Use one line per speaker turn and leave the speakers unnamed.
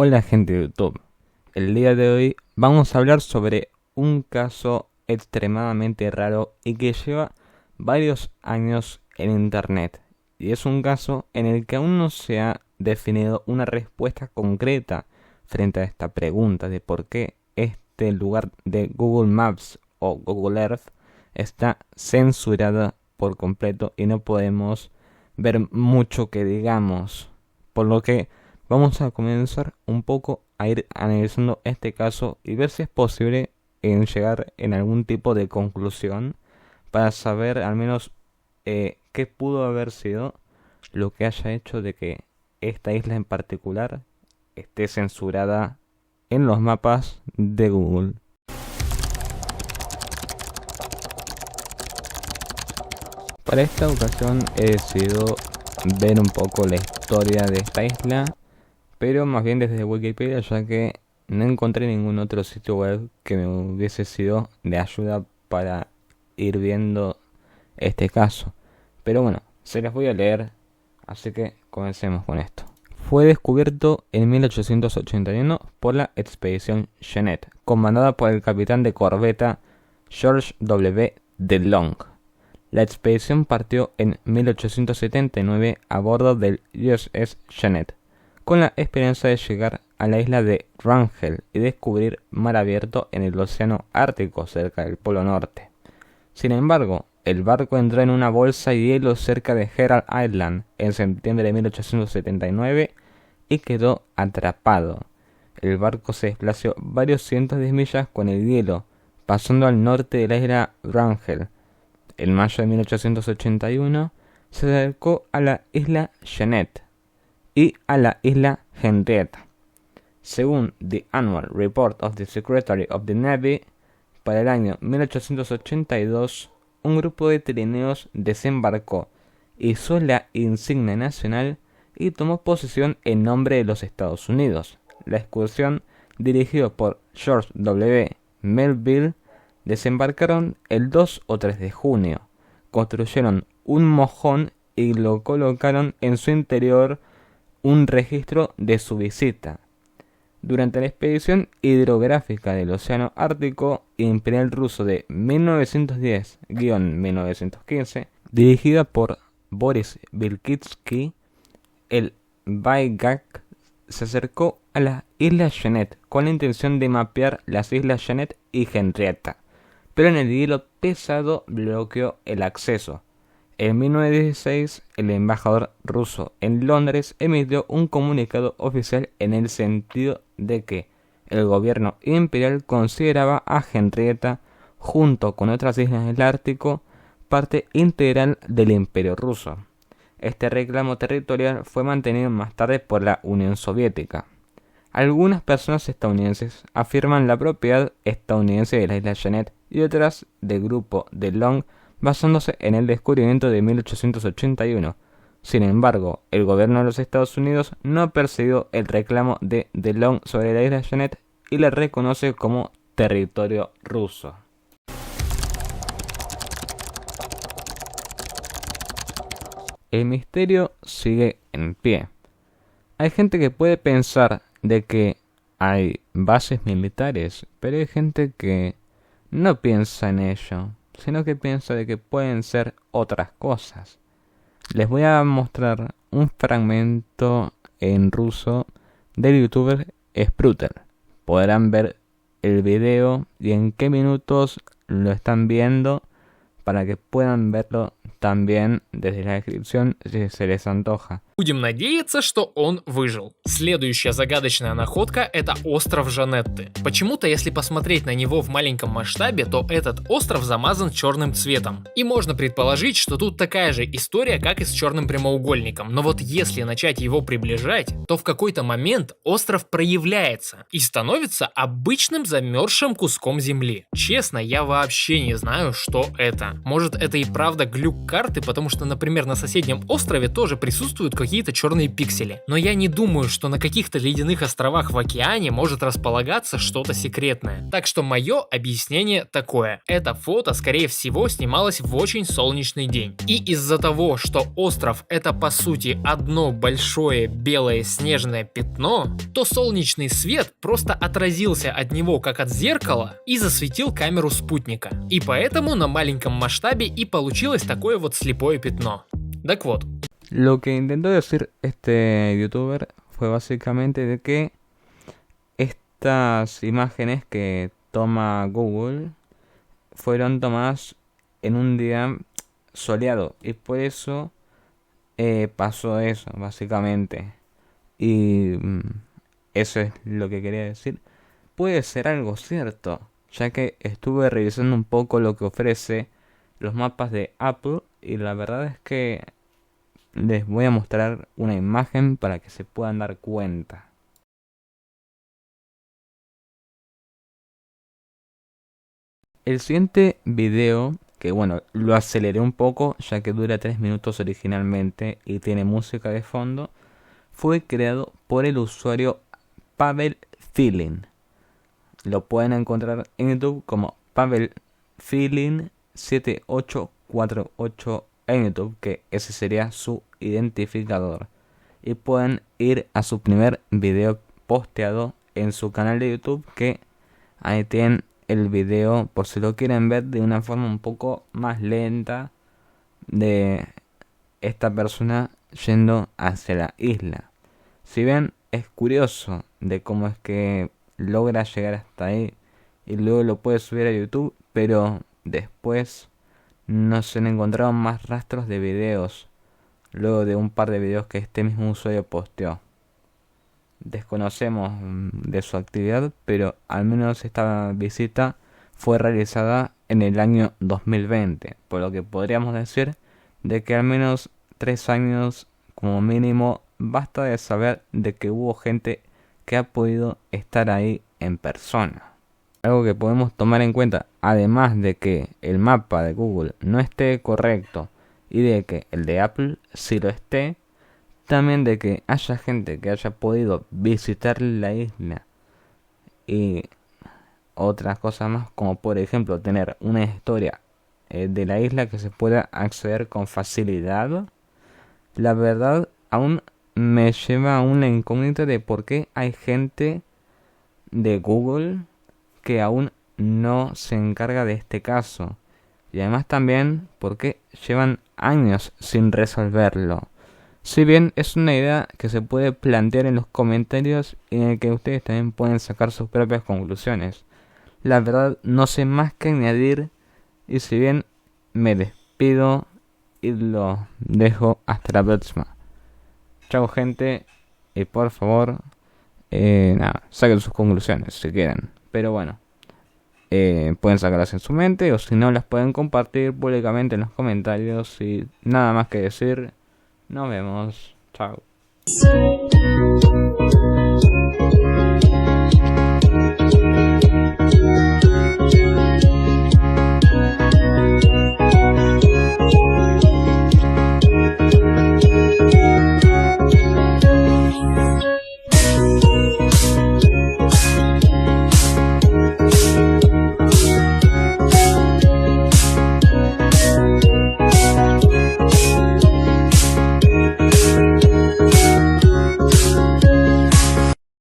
Hola gente de YouTube, el día de hoy vamos a hablar sobre un caso extremadamente raro y que lleva varios años en internet. Y es un caso en el que aún no se ha definido una respuesta concreta frente a esta pregunta de por qué este lugar de Google Maps o Google Earth está censurada por completo y no podemos ver mucho que digamos. Por lo que vamos a comenzar un poco a ir analizando este caso y ver si es posible en llegar en algún tipo de conclusión para saber al menos qué pudo haber sido lo que haya hecho de que esta isla en particular esté censurada en los mapas de Google. Para esta ocasión he decidido ver un poco la historia de esta isla, pero más bien desde Wikipedia, ya que no encontré ningún otro sitio web que me hubiese sido de ayuda para ir viendo este caso. Pero bueno, se las voy a leer, así que comencemos con esto. Fue descubierto en 1881 por la expedición Jeannette, comandada por el capitán de corbeta George W. DeLong. La expedición partió en 1879 a bordo del USS Jeannette, con la esperanza de llegar a la isla de Wrangel y descubrir mar abierto en el océano Ártico cerca del Polo Norte. Sin embargo, el barco entró en una bolsa de hielo cerca de Herald Island en septiembre de 1879 y quedó atrapado. El barco se desplació varios cientos de millas con el hielo, pasando al norte de la isla Wrangel. En mayo de 1881 se acercó a la isla Jeannette y a la isla Henrietta. Según The Annual Report of the Secretary of the Navy, para el año 1882, un grupo de trineos desembarcó, hizo la insignia nacional y tomó posesión en nombre de los Estados Unidos. La excursión, dirigida por George W. Melville, desembarcaron el 2 o 3 de junio, construyeron un mojón y lo colocaron en su interior un registro de su visita. Durante la expedición hidrográfica del Océano Ártico Imperial ruso de 1910-1915, dirigida por Boris Vilkitsky, el Vaigak se acercó a la isla Jeannette con la intención de mapear las islas Jeannette y Henrietta, pero en el hielo pesado bloqueó el acceso. En 1916, el embajador ruso en Londres emitió un comunicado oficial en el sentido de que el gobierno imperial consideraba a Henrietta, junto con otras islas del Ártico, parte integral del Imperio ruso. Este reclamo territorial fue mantenido más tarde por la Unión Soviética. Algunas personas estadounidenses afirman la propiedad estadounidense de la isla Jeannette y otras del grupo DeLong, basándose en el descubrimiento de 1881. Sin embargo, el gobierno de los Estados Unidos no ha perseguido el reclamo de DeLong sobre la isla Jeannette y la reconoce como territorio ruso. El misterio sigue en pie. Hay gente que puede pensar de que hay bases militares, pero hay gente que no piensa en ello, sino que piensa de que pueden ser otras cosas. Les voy a mostrar un fragmento en ruso del youtuber Spruter. Podrán ver el video y en qué minutos lo están viendo para que puedan verlo también desde la descripción si se les antoja.
Будем надеяться, что он выжил. Следующая загадочная находка — это остров Жанетты. Почему-то, если посмотреть на него в маленьком масштабе, то этот остров замазан черным цветом. И можно предположить, что тут такая же история, как и с черным прямоугольником. Но вот если начать его приближать, то в какой-то момент остров проявляется и становится обычным замерзшим куском земли. Честно, я вообще не знаю, что это. Может, это и правда глюк карты, потому что, например, на соседнем острове тоже присутствуют какие-то черные пиксели. Но я не думаю, что на каких-то ледяных островах в океане может располагаться что-то секретное. Так что мое объяснение такое. Это фото, скорее всего, снималось в очень солнечный день. И из-за того, что остров это по сути одно большое белое снежное пятно, то солнечный свет просто отразился от него как от зеркала и засветил камеру спутника. И поэтому на маленьком масштабе и получилось такое вот слепое пятно. Так вот.
Lo que intentó decir este youtuber fue básicamente de que estas imágenes que toma Google fueron tomadas en un día soleado y por eso pasó eso, básicamente. Y eso es lo que quería decir. Puede ser algo cierto, ya que estuve revisando un poco lo que ofrece los mapas de Apple y la verdad es que les voy a mostrar una imagen para que se puedan dar cuenta. El siguiente video, que bueno, lo aceleré un poco ya que dura 3 minutos originalmente y tiene música de fondo, fue creado por el usuario Pavel Filin. Lo pueden encontrar en YouTube como Pavel Filin 7848 en YouTube, que ese sería su identificador. Y pueden ir a su primer video posteado en su canal de YouTube, que ahí tienen el video por si lo quieren ver de una forma un poco más lenta de esta persona yendo hacia la isla. Si bien es curioso de cómo es que logra llegar hasta ahí y luego lo puede subir a YouTube, pero después no se han encontrado más rastros de videos luego de un par de videos que este mismo usuario posteó. Desconocemos de su actividad, pero al menos esta visita fue realizada en el año 2020, por lo que podríamos decir de que al menos 3 años como mínimo basta de saber de que hubo gente que ha podido estar ahí en persona. Algo que podemos tomar en cuenta, además de que el mapa de Google no esté correcto y de que el de Apple sí lo esté, también de que haya gente que haya podido visitar la isla y otras cosas más, como por ejemplo tener una historia de la isla que se pueda acceder con facilidad. La verdad aún me lleva a una incógnita de por qué hay gente de Google que aún no se encarga de este caso, y además también por qué llevan años sin resolverlo. Si bien es una idea que se puede plantear en los comentarios y en el que ustedes también pueden sacar sus propias conclusiones. La verdad no sé más que añadir, y si bien me despido y lo dejo hasta la próxima. Chao gente, y por favor saquen sus conclusiones si quieren, pero bueno, pueden sacarlas en su mente o si no las pueden compartir públicamente en los comentarios. Y nada más que decir, nos vemos, chao.